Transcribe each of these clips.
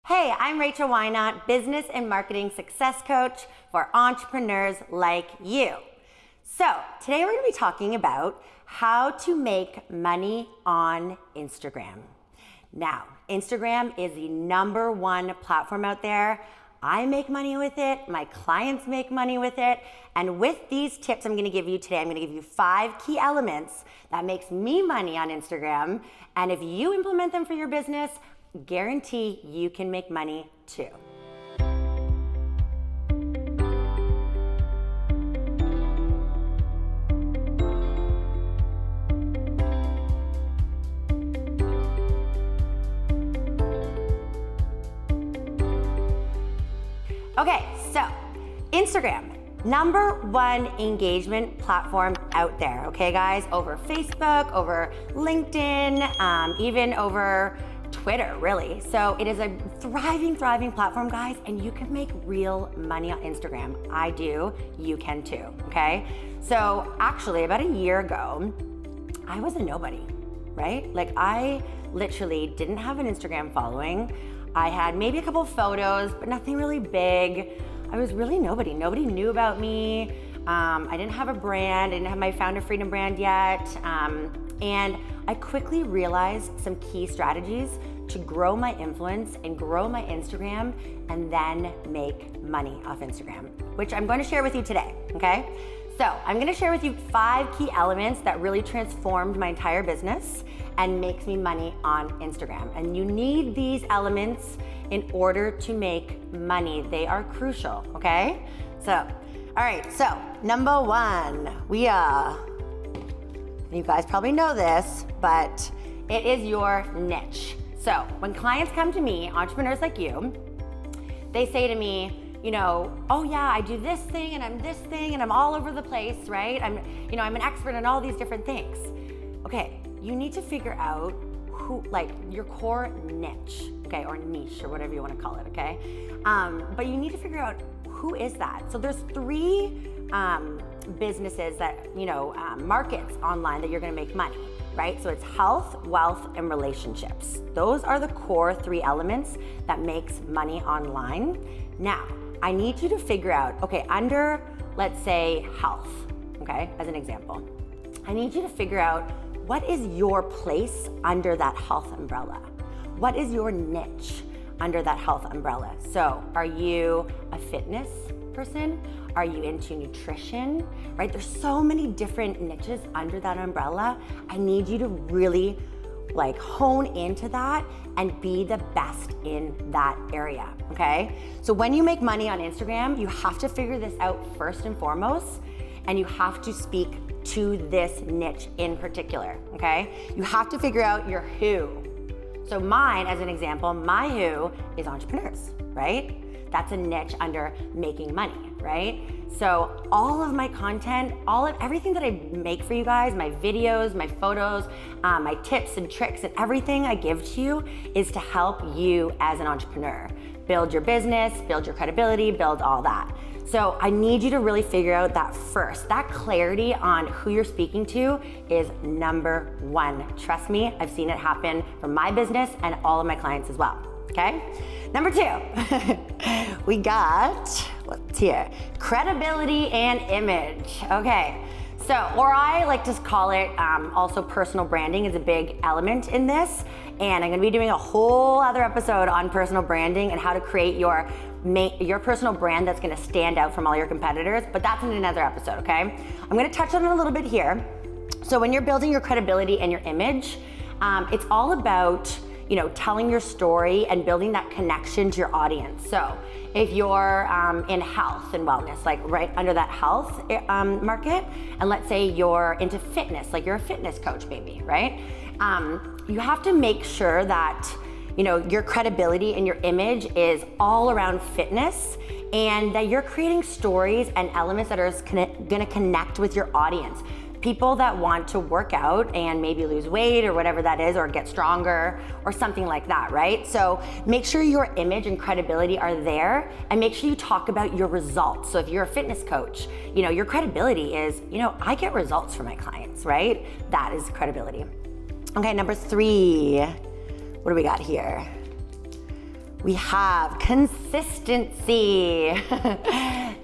Hey, I'm Rachel Whynot, business and marketing success coach for entrepreneurs like you. So today we're going to be talking about how to make money on Instagram. Now, Instagram is the #1 platform out there. I make money with it, my clients make money with it, and with these tips I'm gonna give you today, I'm gonna give you 5 key elements that makes me money on Instagram, and if you implement them for your business, guarantee you can make money too. Okay, so Instagram, #1 engagement platform out there, okay guys? Over Facebook, over LinkedIn, even over Twitter, really. So it is a thriving platform, guys, and you can make real money on Instagram. I do, you can too, okay? So actually, about a year ago, I was a nobody, right? Like I literally didn't have an Instagram following. I had maybe a couple of photos, but nothing really big. I was really nobody. Nobody knew about me. I didn't have a brand. I didn't have my Founder Freedom brand yet. And I quickly realized some key strategies to grow my influence and grow my Instagram and then make money off Instagram, which I'm going to share with you today, okay? So I'm going to share with you 5 key elements that really transformed my entire business and makes me money on Instagram. And you need these elements in order to make money. They are crucial, okay? So, all right, so #1, you guys probably know this, but it is your niche. So when clients come to me, entrepreneurs like you, they say to me, you know, oh yeah, I do this thing and I'm this thing and I'm all over the place, right? I'm an expert in all these different things. Okay, you need to figure out who, like your core niche, okay, or niche or whatever you want to call it, okay? But you need to figure out who is that. So there's 3 businesses that, markets online that you're going to make money, right? So it's health, wealth, and relationships. Those are the core 3 elements that makes money online. Now, I need you to figure out, okay, under, let's say, health, okay, as an example, I need you to figure out what is your place under that health umbrella? What is your niche under that health umbrella? So are you a fitness person? Are you into nutrition, right? There's so many different niches under that umbrella. I need you to really hone into that and be the best in that area, okay? So when you make money on Instagram, you have to figure this out first and foremost, and you have to speak to this niche in particular, okay? You have to figure out your who. So mine, as an example, my who is entrepreneurs, right? That's a niche under making money, right? So all of my content, everything that I make for you guys, my videos, my photos, my tips and tricks and everything I give to you is to help you as an entrepreneur. Build your business, build your credibility, build all that. So I need you to really figure out that first. That clarity on who you're speaking to is #1. Trust me, I've seen it happen for my business and all of my clients as well, okay? #2, we got, let's hear, credibility and image. Okay, so, or I like to call it also personal branding is a big element in this. And I'm gonna be doing a whole other episode on personal branding and how to create your personal brand that's gonna stand out from all your competitors, but that's in another episode, okay? I'm gonna touch on it a little bit here. So when you're building your credibility and your image, it's all about telling your story and building that connection to your audience. So if you're in health and wellness, like right under that health market, and let's say you're into fitness, like you're a fitness coach maybe, right? You have to make sure that your credibility and your image is all around fitness and that you're creating stories and elements that are gonna connect with your audience. People that want to work out and maybe lose weight or whatever that is, or get stronger or something like that, right? So make sure your image and credibility are there and make sure you talk about your results. So if you're a fitness coach, your credibility is, I get results from my clients, right? That is credibility. Okay, #3, what do we got here? We have consistency.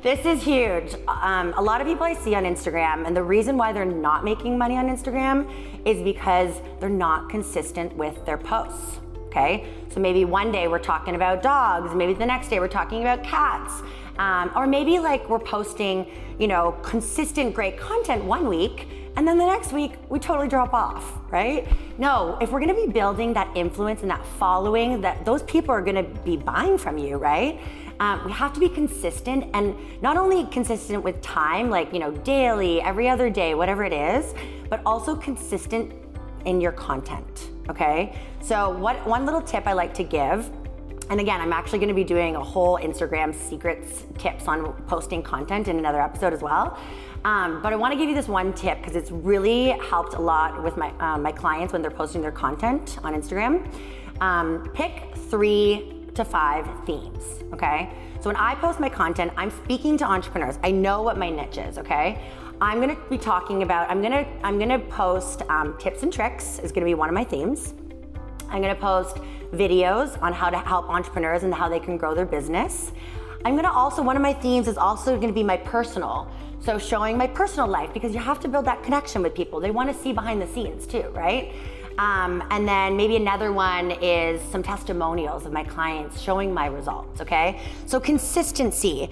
This is huge. A lot of people I see on Instagram, and the reason why they're not making money on Instagram is because they're not consistent with their posts, okay? So maybe one day we're talking about dogs, maybe the next day we're talking about cats, or maybe like we're posting, consistent great content one week, and then the next week we totally drop off, right? No, if we're gonna be building that influence and that following, that those people are gonna be buying from you, right? We have to be consistent, and not only consistent with time, like, daily, every other day, whatever it is, but also consistent in your content, okay? So one little tip I like to give, and again, I'm actually gonna be doing a whole Instagram secrets tips on posting content in another episode as well. But I wanna give you this one tip because it's really helped a lot with my clients when they're posting their content on Instagram. Pick 3 to 5 themes, okay? So when I post my content, I'm speaking to entrepreneurs. I know what my niche is, okay? I'm gonna be talking about, I'm gonna post tips and tricks is gonna be one of my themes. I'm gonna post videos on how to help entrepreneurs and how they can grow their business. One of my themes is also gonna be my personal. So showing my personal life, because you have to build that connection with people. They wanna see behind the scenes too, right? And then maybe another one is some testimonials of my clients showing my results, okay? So consistency,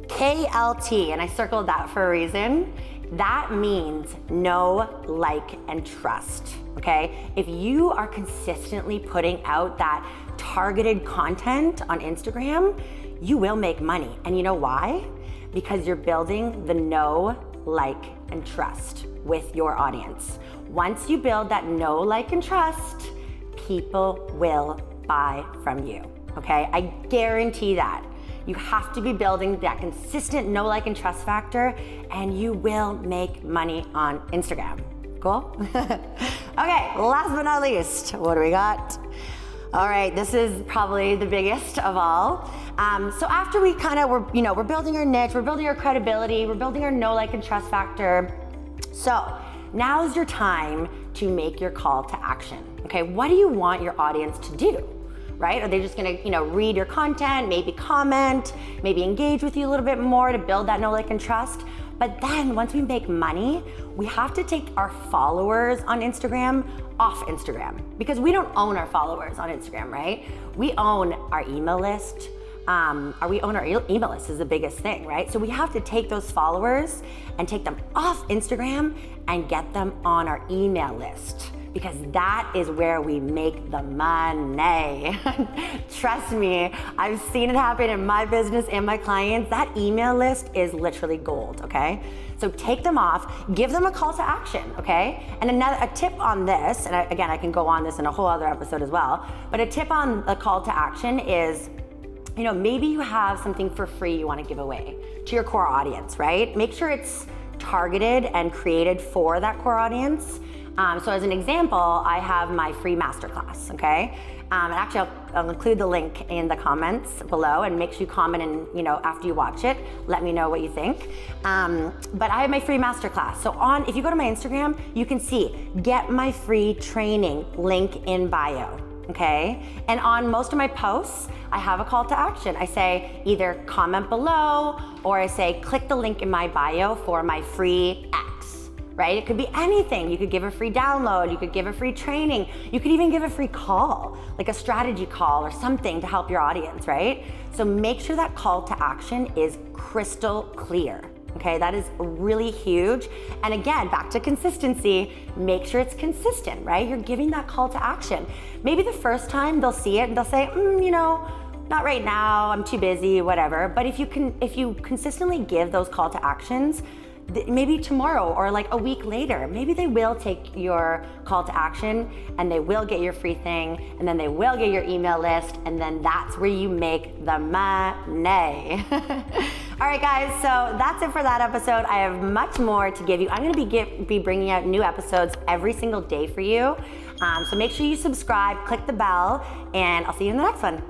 KLT, and I circled that for a reason. That means know, like, and trust, okay? If you are consistently putting out that targeted content on Instagram, you will make money. And you know why? Because you're building the know, like, and trust with your audience. Once you build that know, like, and trust, people will buy from you, okay? I guarantee that. You have to be building that consistent know, like, and trust factor, and you will make money on Instagram. Cool? Okay, last but not least, what do we got? All right, this is probably the biggest of all. So after we're building our niche, we're building our credibility, we're building our know, like, and trust factor. So now's your time to make your call to action. Okay, what do you want your audience to do? Right? Are they just gonna, read your content, maybe comment, maybe engage with you a little bit more to build that know, like, and trust? But then once we make money, we have to take our followers on Instagram off Instagram, because we don't own our followers on Instagram, right? We own our email list. Email list is the biggest thing, right? So we have to take those followers and take them off Instagram and get them on our email list, because that is where we make the money. Trust me, I've seen it happen in my business and my clients. That email list is literally gold, okay? So take them off, give them a call to action, okay? And a tip on this, and again, I can go on this in a whole other episode as well, but a tip on the call to action is, maybe you have something for free you wanna give away to your core audience, right? Make sure it's targeted and created for that core audience. So as an example, I have my free masterclass, okay? And actually, I'll include the link in the comments below, and make sure you comment and, after you watch it, let me know what you think. But I have my free masterclass. So if you go to my Instagram, you can see, get my free training, link in bio, okay? And on most of my posts, I have a call to action. I say either comment below, or I say, click the link in my bio for my free X, right? It could be anything. You could give a free download, you could give a free training, you could even give a free call, like a strategy call or something to help your audience, right? So make sure that call to action is crystal clear. Okay, that is really huge. And again, back to consistency, make sure it's consistent, right? You're giving that call to action. Maybe the first time they'll see it and they'll say, not right now, I'm too busy, whatever. But if you consistently give those call to actions, maybe tomorrow or like a week later, maybe they will take your call to action and they will get your free thing, and then they will get your email list, and then that's where you make the money. All right, guys, so that's it for that episode. I have much more to give you. I'm gonna be bringing out new episodes every single day for you. So make sure you subscribe, click the bell, and I'll see you in the next one.